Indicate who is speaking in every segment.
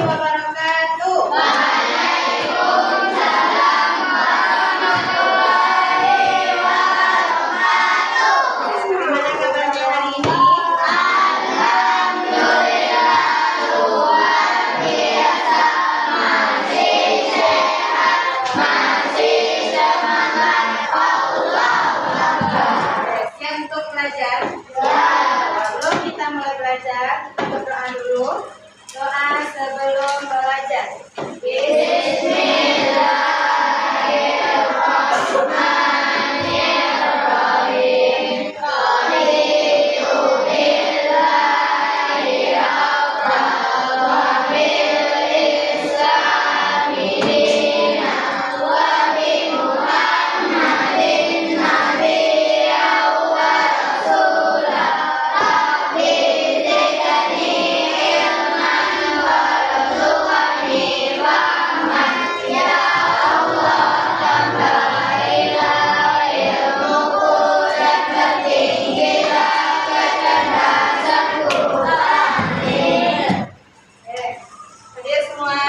Speaker 1: wabarakatuh. Bagaimana kabarnya hari ini? Siap untuk belajar? Sebelum kita mulai belajar, kita berdoa dulu. Doa sebelum belajar. Hadir semua?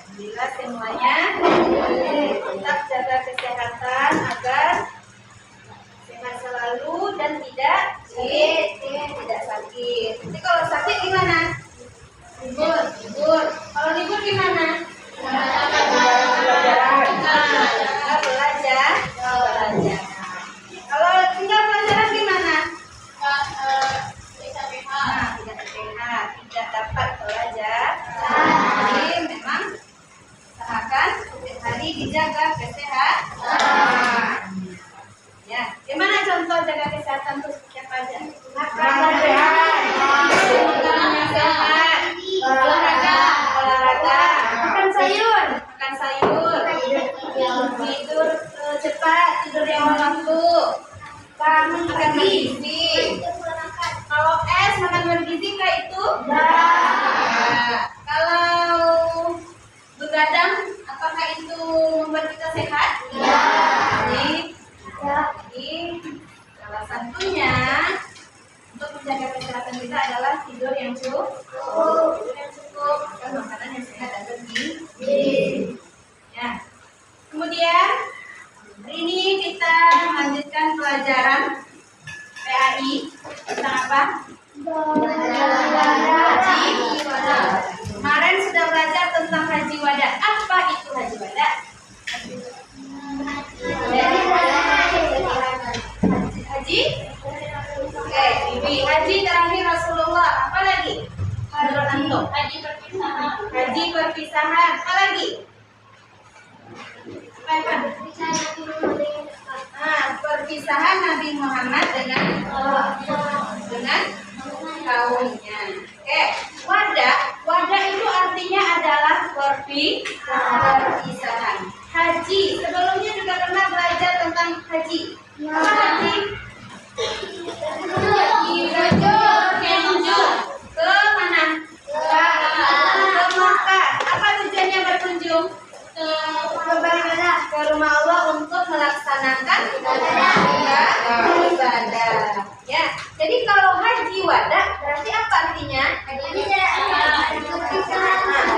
Speaker 1: Alhamdulillah semuanya. Tetap jaga kesehatan agar sehat selalu dan tidak sakit. Nanti kalau sakit gimana? Libur. Kalau libur gimana? Belajar. Kalau tinggal pelajaran gimana? Tidak sehat, tidak dapat belajar. Jadi memang usahakan setiap hari dijaga kesehatan. Ya, gimana contoh jaga kesehatan untuk siapa aja? Makan sehat, olahraga, makan sayur, tidur cepat, tidur yang waktu, makan bergizi. Kalau es makan bergizi kah itu? Kalau begadang, apakah itu membuat kita sehat? Jadi salah satunya untuk menjaga kesehatan kita adalah tidur yang cukup, makan makanan yang sehat dan bergizi. Ya. Kemudian hari ini kita melanjutkan pelajaran PAI tentang apa? Haji wada. Kemarin sudah belajar tentang haji wada. Apa itu haji wada? Haji? Oke, haji terakhir Rasulullah. Apa lagi? Haji perpisahan. Apa lagi? Perpisahan Nabi Muhammad dengan kaumnya. Oke, wada itu artinya adalah perpisahan. Haji, sebelumnya juga pernah belajar tentang haji. Apa haji? Berkunjung ke mana? Ke Makkah. Apa tujuannya berkunjung? Ke rumah Allah untuk melaksanakan ibadah. Ya, jadi kalau haji wada berarti apa artinya?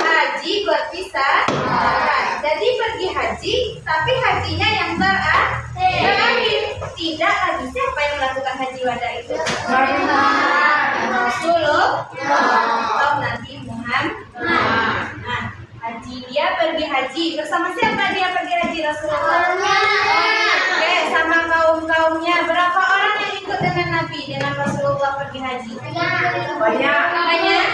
Speaker 1: Haji berpisah. Jadi pergi haji, tapi hajinya yang terakhir. Tidak lagi siapa yang melakukan haji wada itu? Rasulullah atau Nabi Muhammad. Haji, dia pergi haji bersama siapa dia pergi haji Rasulullah? Oke, sama kaumnya. Berapa orang yang ikut dengan Nabi, dengan Rasulullah pergi haji? Banyak.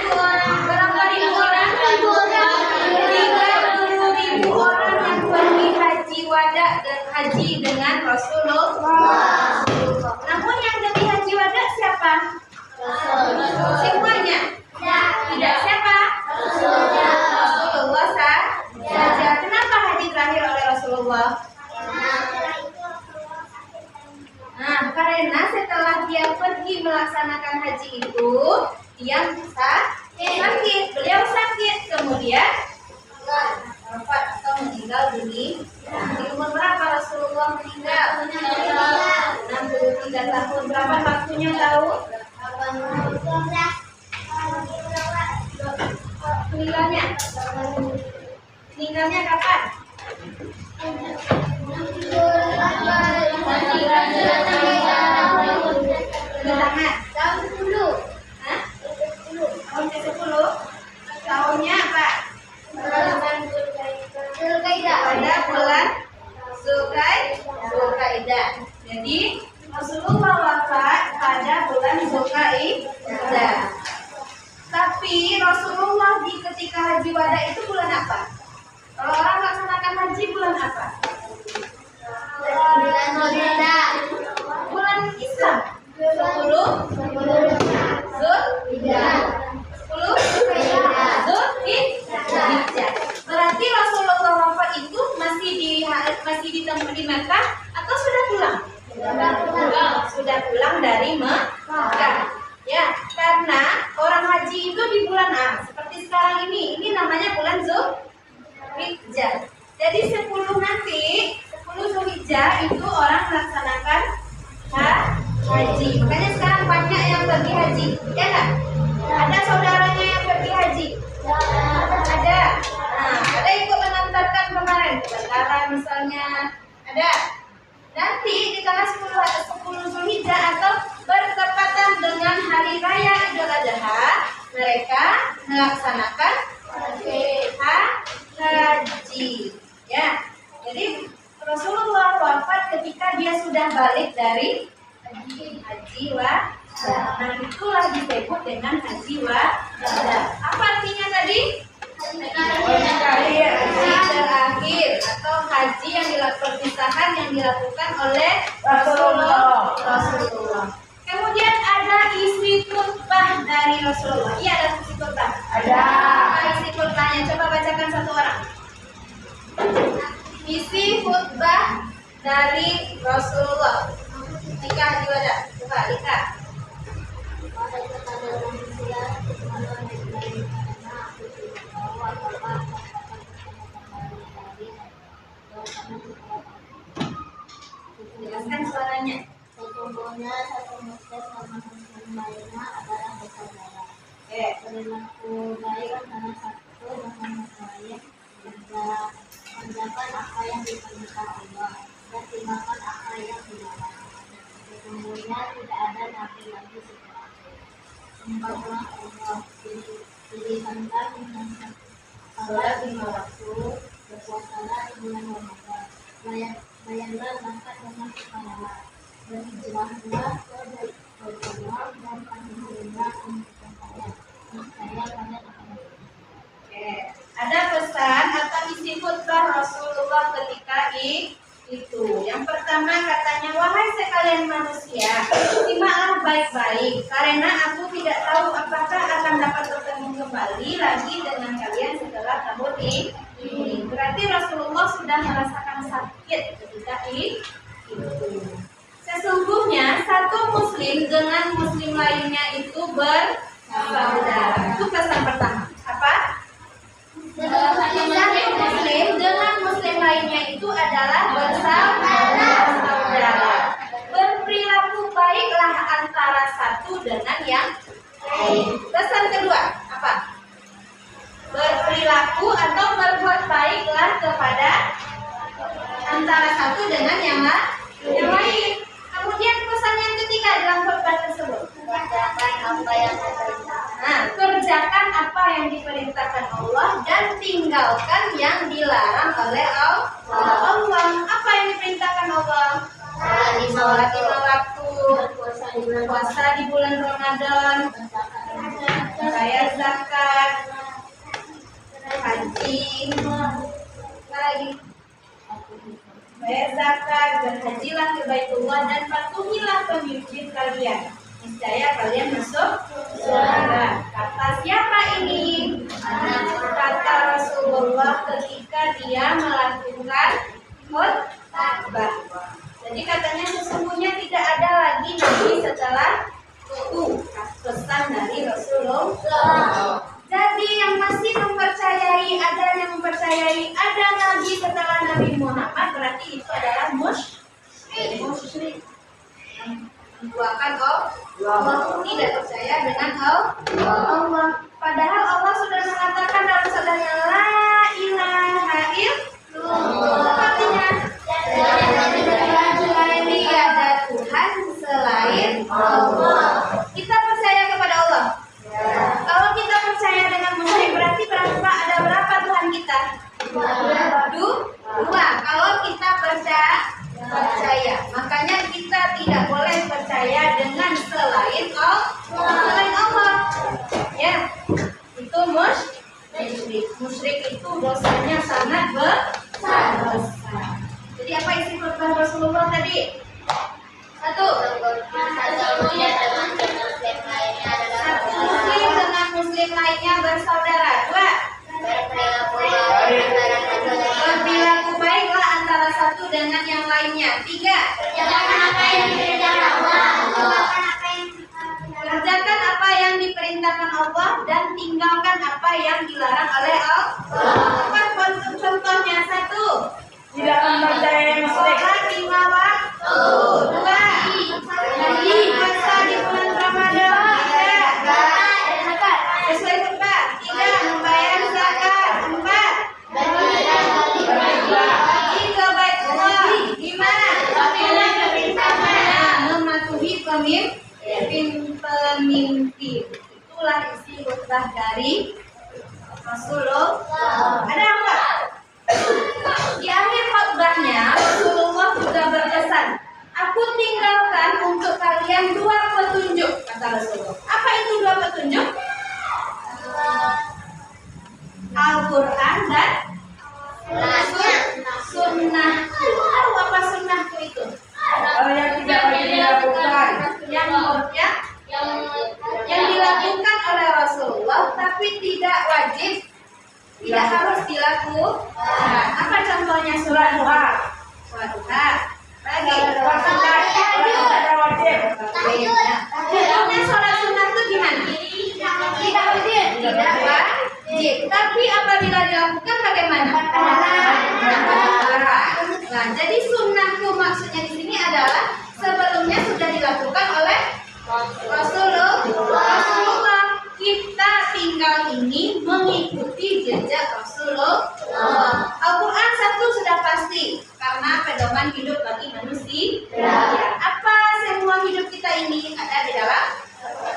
Speaker 1: Berapa ribu orang? 30.000 orang yang pergi haji wada dan haji dengan Rasulullah. Namun yang jadi haji wada siapa? Semuanya? Tidak, siapa? Rasulullah saja. Kenapa haji terakhir oleh Rasulullah? Karena setelah dia pergi melaksanakan haji itu, dia sakit. Beliau sakit, kemudian wafat atau meninggal dunia. Di umur berapa Rasulullah meninggal? 63 tahun. Berapa waktunya tahu? meninggalnya kapan? Tahun 10. Hah? Tahun ke-10. Tahunnya apa? Pada bulan Zulkaidah. Jadi Rasulullah wafat pada bulan Zulkaidah. Tapi Rasulullah di ketika haji wada itu bulan apa? Kalau orang melaksanakan haji bulan apa? Bulan Islam. 10 Zulhijjah. Berarti Rasulullah wafat itu masih di tempat di Mekah atau sudah pulang? Sudah pulang dari Mekah. Ya, karena orang haji itu di bulan A. Seperti sekarang ini namanya bulan Zulhijjah. Jadi 10 Zulhijjah itu orang melaksanakan haji. Makanya sekarang banyak yang pergi haji, ya nggak? Ada saudaranya yang pergi haji? Ada. Nah, ada ikut mengantarkan kemarin, lebaran misalnya. Ada. Nanti di tanggal 10 Zulhijjah atau bertepatan dengan hari raya Idul Adha, mereka melaksanakan haji. Ya. Jadi Rasulullah wafat ketika dia sudah balik dari haji wada. Nah, itulah disebut dengan haji wada. Apa artinya tadi? Haji terakhir atau haji yang perpisahan yang dilakukan oleh Rasulullah. Kemudian ada isi khutbah dari Rasulullah. Iya, ada isi khutbah. Ada. Isi khutbahnya coba bacakan satu orang. Isi khutbah dari Rasulullah ketika haji wada. Coba lihat. Jelaskan suaranya.
Speaker 2: Sesungguhnya satu muslim sama muslim lainnya adalah bersaudara. Perilaku baik antara satu dengan yang lain, kerjakan apa yang diperintah Allah dan tinggalkan apa yang dilarang. Sesungguhnya tidak ada nabi lagi setelahku. Sembahlah Allah, dirikanlah dengan salat 5 waktu, berpuasalah di bulan Ramadan, bayarlah zakat dengan sukarela, berhijrahlah ke Baitullah dan panggillah untuk kalian. Niscaya kalian akan.
Speaker 1: Ada pesan atau isi khutbah Rasulullah ketika itu. Yang pertama katanya, wahai sekalian manusia, simaklah baik-baik, karena aku tidak tahu apakah akan dapat bertemu kembali lagi dengan kalian setelah tahun ini. Berarti Rasulullah sudah merasakan sakit ketika itu. Sesungguhnya satu muslim dengan muslim lainnya itu bersaudara. Itu pesan pertama. Apa? Satu muslim dengan muslim lainnya itu adalah bersaudara. Berperilaku baiklah antara satu dengan yang lain. Pesan kedua apa? Berperilaku atau berbuat baiklah kepada antara satu dengan yang lain. Kemudian pesan yang ketiga dalam khutbah tersebut, kerjakan apa yang diperintahkan. Kerjakan apa yang diperintahkan Allah dan tinggalkan yang dilarang oleh Allah. Apa yang diperintahkan Allah? Salat 5 waktu, puasa di bulan Ramadan, bayar zakat, haji, lagi bayar zakat, berhajilah ke Baitullah dan patuhilah pemimpin kalian. Niscaya kalian masuk surga. Kata siapa ini? Kata Rasulullah ketika dia melakukan khutbah. Jadi katanya sesungguhnya tidak ada lagi nabi setelah itu. Pesan dari Rasulullah. Jadi yang masih mempercayai ada nabi setelah Nabi Muhammad, berarti itu adalah musyrik. Menduakan Allah, tidak percaya dengan Allah. Padahal Allah sudah mengatakan dalam sabdanya, la ilaha Kita percaya kepada Allah. Kalau kita percaya dengan musyrik berarti ada berapa Tuhan kita? Dua. Kalau kita percaya, makanya kita tidak boleh percaya dengan selain Allah. Ya, itu musyrik. Musyrik itu dosanya sangat besar. Jadi apa isi khutbah Rasulullah tadi? Satu, muslim dengan muslim lainnya bersaudara. Dua, berperilaku baiklah antara satu dengan yang lainnya. Tiga, kerjakan apa yang diperintahkan Allah dan tinggalkan apa yang dilarang oleh Allah. Apa contohnya? Satu,
Speaker 3: Tidak mempercayai musyrik.
Speaker 1: sholat 5 waktu. Dua, puasa di bulan Ramadan. Tiga, sesuai khutbah. Tiga, membayar zakat. Empat, haji ke Baitullah. Lima, mematuhi pemimpin. Itulah isi khutbah dari Rasulullah. Ada apa? Di akhir khutbahnya Rasulullah juga berpesan, aku tinggalkan untuk kalian 2 petunjuk, kata Rasulullah. Apa itu 2 petunjuk? Al-Quran dan sunnahku. Tahu apa sunnahku itu?
Speaker 3: Yang tidak wajib dilakukan.
Speaker 1: Yang dilakukan oleh Rasulullah tapi tidak wajib, tidak harus dilakukan. Apa contohnya? Surat duha. Lagi.
Speaker 3: Tidak wajib.
Speaker 1: Contohnya sholat sunnah itu gimana? Tidak wajib. Tapi apabila dilakukan bagaimana? Nah, jadi sunnahku maksudnya di sini adalah sebelumnya sudah dilakukan oleh Rasulullah. Kita tinggal ini mengikuti jejak Rasulullah. Al-Quran satu sudah pasti karena pedoman hidup bagi manusia. Apa semua hidup kita ini ada di dalam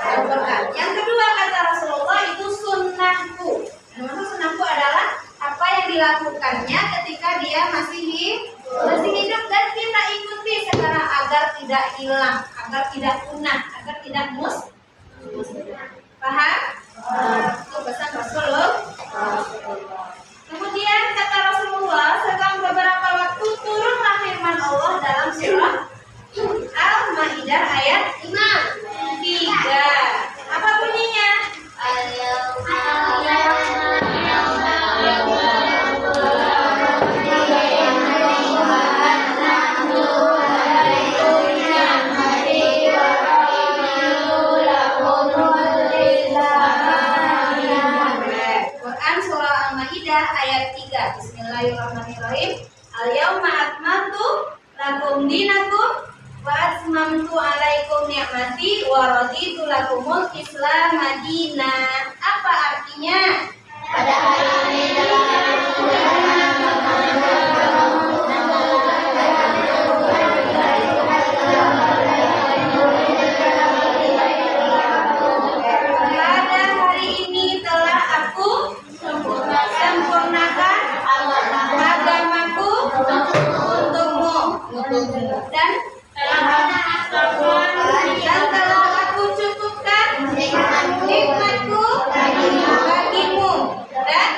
Speaker 1: Al-Quran. Yang kedua kata Rasulullah itu sunnahku. Maksud sunnahku adalah apa yang dilakukannya ketika dia masih hidup dan kita ikuti sekarang agar tidak hilang, agar tidak punah, agar tidak musnah. Paham? Itu pesan Rasulullah. Kemudian kata Rasulullah, setelah beberapa waktu turunlah firman Allah dalam surah Al-Maidah ayat 3. Apa bunyinya? Ayat 3. Bismillahirrahmanirrahim. Al-yauma akmaltu lakum dinakum wa atmamtu alaikum ni'mati wa raditu lakumul Islam madinah. Apa artinya? Pada hari ini telah aku sempurnakan agamaku untukmu dan telah aku cukupkan nikmatku bagimu dan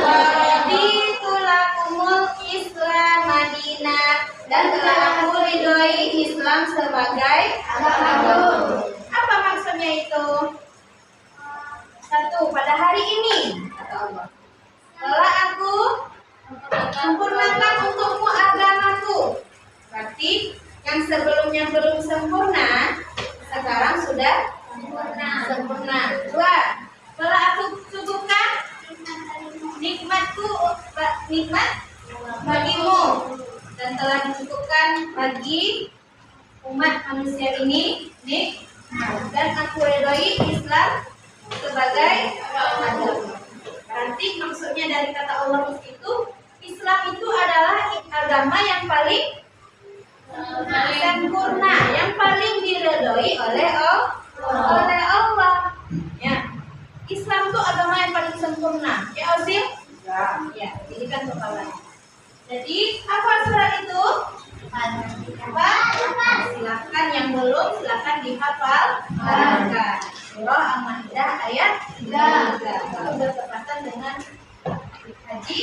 Speaker 1: raditulakumul Islam Madinah dan telah aku ridhoi Islam sebagai agamaku. Apa maksudnya itu? Satu, pada hari ini kata Allah, telah aku sempurnakan untukmu agamaku. Berarti yang sebelumnya belum sempurna sekarang sudah sempurna. Dua, telah aku cukupkan nikmat bagimu dan telah dicukupkan bagi umat manusia ini dan aku ridhoi Islam sebagai agama. Berarti maksudnya dari kata Allah itu, Islam itu adalah agama yang paling sempurna, yang paling diridhoi oleh Allah. Ya. Islam tuh agama yang paling sempurna. Ya, Ozil? Ya, ini kan kepalanya. Jadi, apa surat itu? Apa? Silakan yang belum, silakan dihafal. Surah Al-Maidah ayat 3. Itu bertepatan dengan haji.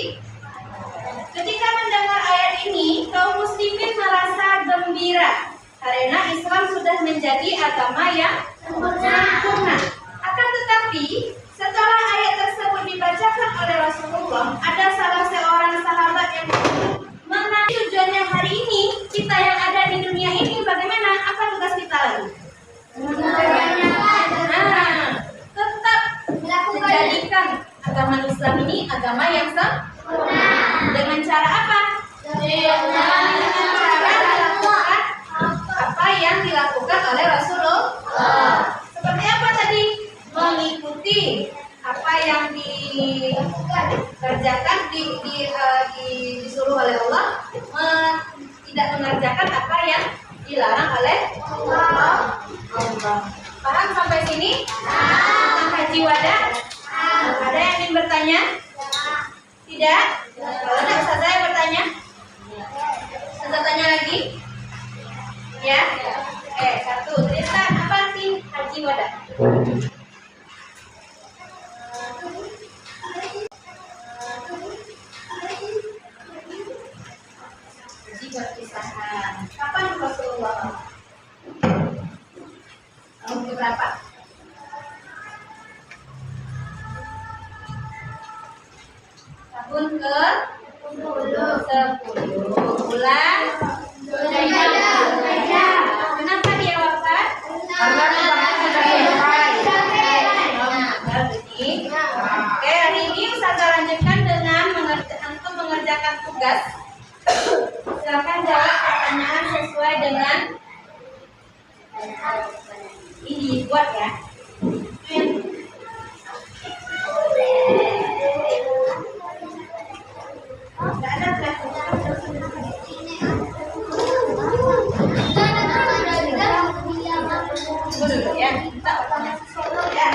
Speaker 1: Ketika mendengar ayat ini, kaum muslimin merasa gembira karena Islam sudah menjadi agama yang sempurna. Akan tetapi, setelah ayat tersebut dibacakan oleh Rasulullah, ada salah seorang sahabat yang menanya tujuannya hari ini, kita yang ada di dunia ini bagaimana? Apa tugas kita lagi? Tetap menjadikan agama Islam ini agama yang sempurna. Dengan cara apa? Dengan cara melakukan apa yang dilakukan oleh Rasulullah. Seperti apa tadi? Mengikuti apa yang dikerjakan, disuruh oleh Allah, tidak mengerjakan apa yang dilarang oleh Allah. Paham sampai sini? Tentang haji wada? Ada yang ingin bertanya? Tidak? Kalau ada Ustazah yang bertanya? Ustazah tanya lagi? Ya? Oke, 1. Tristan, apa arti haji wada? Haji perpisahan. Kapan Rasulullah? Tahun berapa? Tahun ke-10. Bulan Dzulhijjah. Kenapa dia wafat?
Speaker 3: Karena Tuhan sudah selesai.
Speaker 1: Oke, hari ini Ustazah lanjutkan dengan untuk mengerjakan tugas. Silakan jawab pertanyaan sesuai dengan ini dibuat ya. Nggak ada dulu ya. Kita pertanyaan sesuatu ya.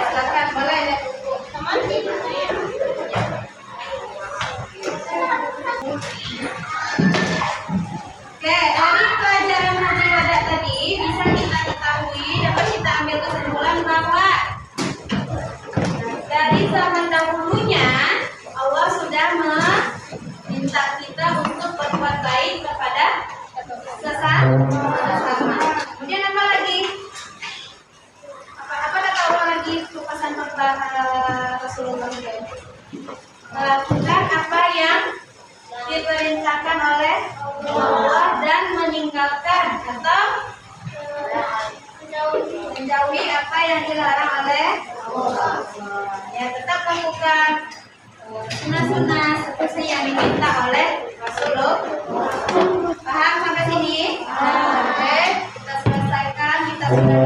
Speaker 1: Silakan boleh ya. Oke, dari pelajaran haji wada tadi bisa kita ketahui, dapat kita ambil kesimpulan bahwa dari zaman dahulunya Allah sudah meminta kita untuk berbuat baik kepada sesama. Kemudian apa lagi? Apa kata Allah lagi pesan Rasulullah? Melakukan apa yang diperintahkan oleh Allah dan meninggalkan atau menjauhi apa yang dilarang oleh Allah. Ya, tetap lakukan sunnah-sunnah seperti yang diminta oleh Rasulullah. Paham sampai sini? Oke, kita selesaikan, kita sudah